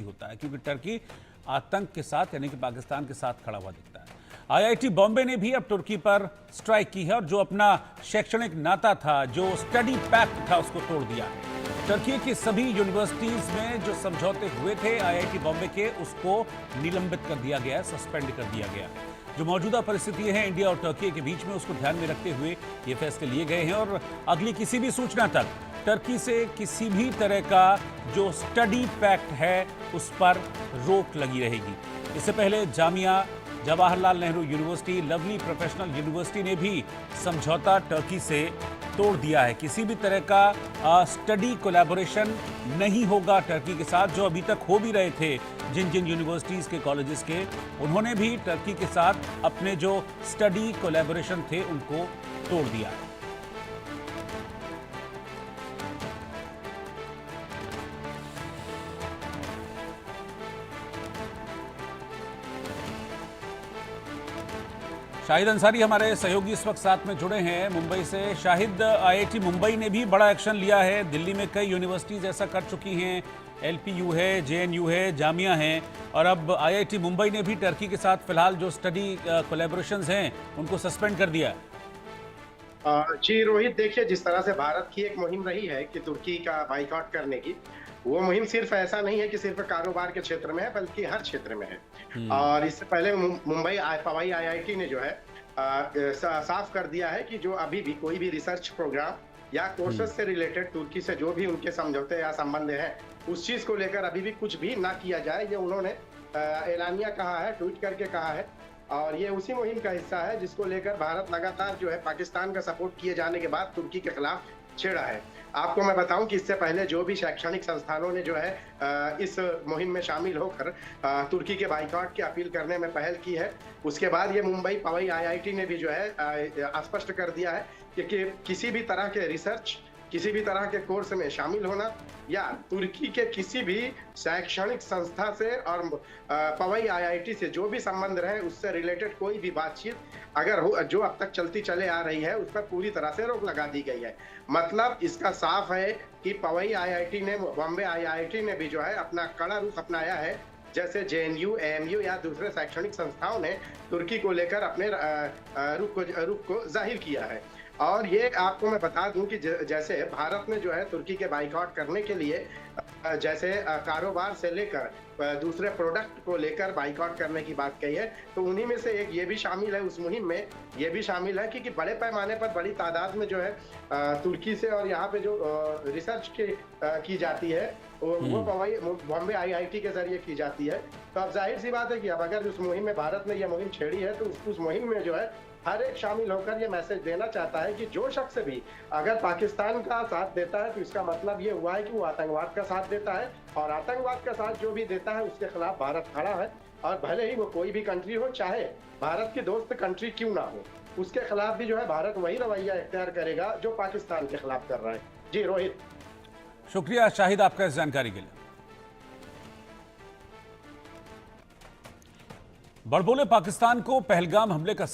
होता है, क्योंकि टर्की आतंक के साथ यानी कि पाकिस्तान के साथ खड़ा हुआ दिखता है। आईआईटी बॉम्बे ने भी अब तुर्की पर स्ट्राइक की है और जो अपना शैक्षणिक नाता था, जो स्टडी पैक्ट था, उसको तोड़ दिया है। टर्की की सभी यूनिवर्सिटीज में जो समझौते हुए थे आईआईटी बॉम्बे के, उसको निलंबित कर दिया गया है, सस्पेंड कर दिया गया है। जो मौजूदा परिस्थिति है इंडिया और टर्की के बीच में, उसको ध्यान में रखते हुए ये फैसले लिए गए हैं और अगली किसी भी सूचना तक टर्की से किसी भी तरह का जो स्टडी पैक्ट है उस पर रोक लगी रहेगी। इससे पहले Jamia Jawaharlal Nehru university, lovely professional university ने भी समझौता टर्की से तोड़ दिया है। किसी भी तरह का स्टडी कोलैबोरेशन नहीं होगा टर्की के साथ, जो अभी तक हो भी रहे थे जिन जिन यूनिवर्सिटीज के, कॉलेजेस के, उन्होंने भी टर्की के साथ अपने जो स्टडी कोलैबोरेशन थे उनको तोड़ दिया है। शाहिद अंसारी हमारे सहयोगी इस वक्त साथ में जुड़े हैं मुंबई से। शाहिद, आईआईटी मुंबई ने भी बड़ा एक्शन लिया है। दिल्ली में कई यूनिवर्सिटीज ऐसा कर चुकी हैं, एलपीयू है, जेएनयू है, जामिया है, और अब आईआईटी मुंबई ने भी टर्की के साथ फिलहाल जो स्टडी कोलैबोरेशंस हैं उनको सस्पेंड कर दिया। जी रोहित, देखिए, जिस तरह से भारत की एक मुहिम रही है कि तुर्की का बाइकआउट करने की, वो मुहिम सिर्फ ऐसा नहीं है कि सिर्फ कारोबार के क्षेत्र में है, बल्कि हर क्षेत्र में है। और इससे पहले मुंबई पवई आईआईटी ने जो है साफ कर दिया है कि जो अभी भी कोई भी रिसर्च प्रोग्राम या कोर्सेज से रिलेटेड तुर्की से जो भी उनके समझौते या संबंध हैं, उस चीज को लेकर अभी भी कुछ भी ना किया जाए। ये उन्होंने एलानिया कहा है, ट्वीट करके कहा है, और ये उसी मुहिम का हिस्सा है जिसको लेकर भारत लगातार जो है पाकिस्तान का सपोर्ट किए जाने के बाद तुर्की के खिलाफ छेड़ा है। आपको मैं बताऊं कि इससे पहले जो भी शैक्षणिक संस्थानों ने जो है इस मुहिम में शामिल होकर तुर्की के बाइकआउट की अपील करने में पहल की है, उसके बाद ये मुंबई पवई आईआईटी ने भी जो है स्पष्ट कर दिया है कि किसी भी तरह के रिसर्च, किसी भी तरह के कोर्स में शामिल होना या तुर्की के किसी भी शैक्षणिक संस्था से और पवई आईआईटी से जो भी संबंध रहे, उससे रिलेटेड कोई भी बातचीत अगर हो, जो अब तक चलती चले आ रही है, उस पर पूरी तरह से रोक लगा दी गई है। मतलब इसका साफ है कि पवई आईआईटी ने, बॉम्बे आईआईटी ने भी जो है अपना कड़ा रुख अपनाया है, जैसे जेएनयू, एएमयू या दूसरे शैक्षणिक संस्थाओं ने तुर्की को लेकर अपने रुख को जाहिर किया है। और ये आपको मैं बता दूं कि जैसे भारत ने जो है तुर्की के बाइकआउट करने के लिए जैसे कारोबार से लेकर दूसरे प्रोडक्ट को लेकर बाइकआउट करने की बात कही है, तो उन्हीं में से एक ये भी शामिल है, उस मुहिम में ये भी शामिल है कि बड़े पैमाने पर बड़ी तादाद में जो है तुर्की से और यहाँ पे जो रिसर्च की जाती है वो बॉम्बे आईआईटी के जरिए की जाती है। तो अब जाहिर सी बात है कि अब अगर उस मुहिम में भारत ने यह मुहिम छेड़ी है, तो उस मुहिम में जो है हर एक शामिल होकर ये मैसेज देना चाहता है कि जो शख्स भी अगर पाकिस्तान का साथ देता है, तो इसका मतलब ये हुआ है कि वो आतंकवाद का साथ देता है, और आतंकवाद का साथ जो भी देता है उसके खिलाफ भारत खड़ा है। और भले ही वो कोई भी कंट्री हो, चाहे भारत की दोस्त कंट्री क्यों ना हो, उसके खिलाफ भी जो है भारत वही रवैया इख्तियार करेगा जो पाकिस्तान के खिलाफ कर रहा है। जी रोहित, शुक्रिया शाहिद आपका इस जानकारी के लिए। बड़बोले पाकिस्तान को पहलगाम हमले का